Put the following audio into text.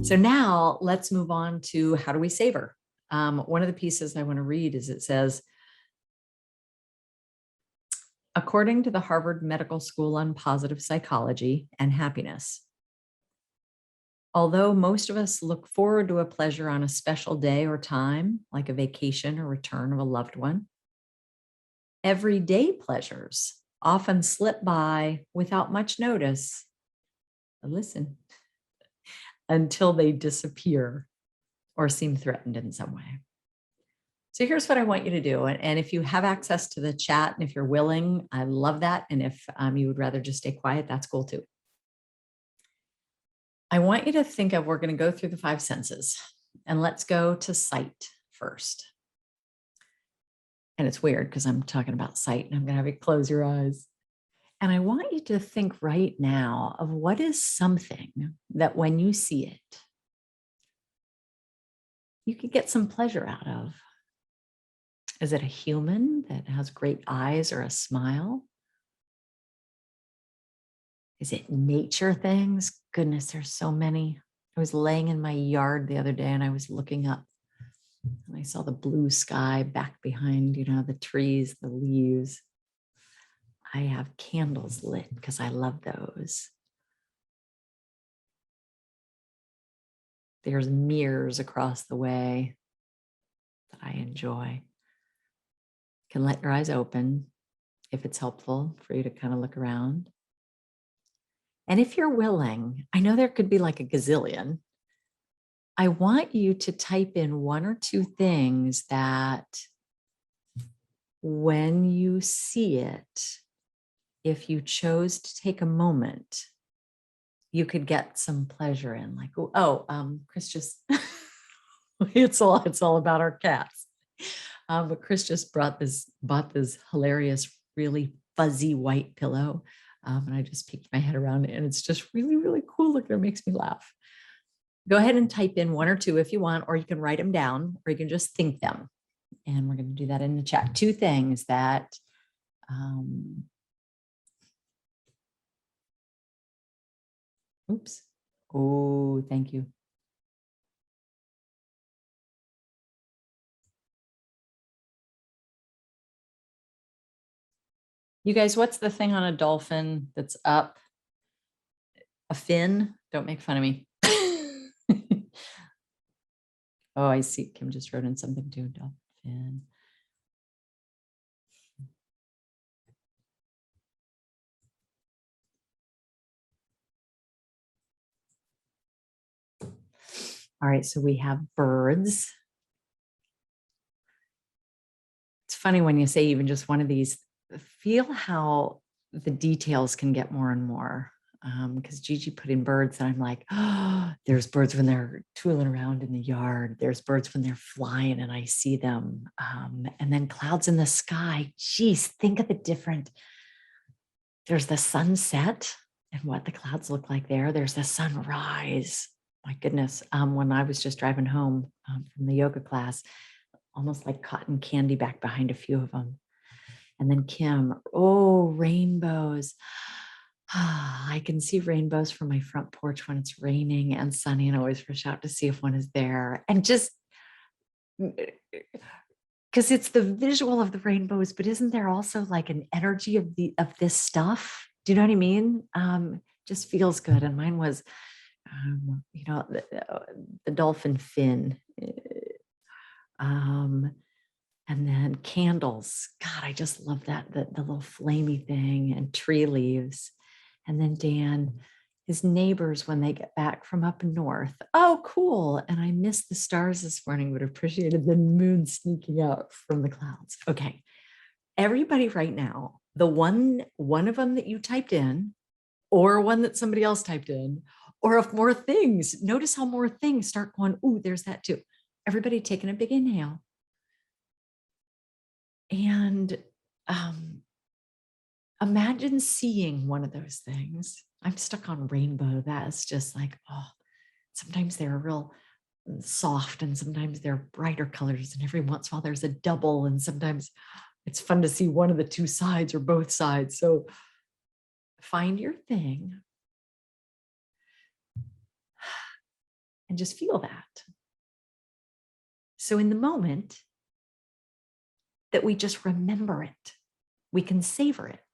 So now let's move on to how do we savor? One of the pieces I want to read is it says, according to the Harvard Medical School on Positive Psychology and Happiness, although most of us look forward to a pleasure on a special day or time, like a vacation or return of a loved one, everyday pleasures often slip by without much notice. Listen, until they disappear or seem threatened in some way. So here's what I want you to do. And if you have access to the chat and if you're willing, I love that. And if you would rather just stay quiet, that's cool too. I want you to think of, we're going to go through the 5 senses, and let's go to sight first. And it's weird because I'm talking about sight and I'm going to have you close your eyes. And I want you to think right now of what is something that when you see it, you could get some pleasure out of. Is it a human that has great eyes or a smile? Is it nature things? Goodness, there's so many. I was laying in my yard the other day and I was looking up and I saw the blue sky back behind, the trees, the leaves. I have candles lit because I love those. There's mirrors across the way that I enjoy. You can let your eyes open if it's helpful for you to kind of look around. And if you're willing, I know there could be like a gazillion. I want you to type in 1 or 2 things that when you see it, if you chose to take a moment, you could get some pleasure in, like, Chris just, it's all about our cats. But Chris just bought this hilarious, really fuzzy white pillow. And I just peeked my head around it and it's just really, really cool looking. It makes me laugh. Go ahead and type in 1 or 2 if you want, or you can write them down, or you can just think them. And we're going to do that in the chat. 2 things that oops. Oh, thank you. You guys, what's the thing on a dolphin that's up? A fin? Don't make fun of me. Oh, I see. Kim just wrote in something too. Dolphin. All right, so we have birds. It's funny when you say even just one of these, feel how the details can get more and more. Because Gigi put in birds and I'm like, oh, there's birds when they're tooling around in the yard. There's birds when they're flying and I see them. And then clouds in the sky. Geez, think of the different. There's the sunset and what the clouds look like there. There's the sunrise. My goodness. When I was just driving home from the yoga class, almost like cotton candy back behind a few of them. And then Kim, oh, rainbows. I can see rainbows from my front porch when it's raining and sunny, and always rush out to see if one is there. And just because it's the visual of the rainbows, but isn't there also like an energy of this stuff? Do you know what I mean? Just feels good. And mine was, the dolphin fin. And then candles. God, I just love that, the little flamey thing, and tree leaves. And then Dan, his neighbors when they get back from up north. Oh, cool. And I missed the stars this morning, but appreciated the moon sneaking out from the clouds. Okay. Everybody right now, the one of them that you typed in, or one that somebody else typed in, or of more things. Notice how more things start going, ooh, there's that too. Everybody taking a big inhale. And imagine seeing one of those things. I'm stuck on rainbow. That's just like, oh, sometimes they're real soft and sometimes they're brighter colors. And every once in a while there's a double. And sometimes it's fun to see one of the 2 sides or both sides. So find your thing and just feel that. So in the moment that we just remember it, we can savor it.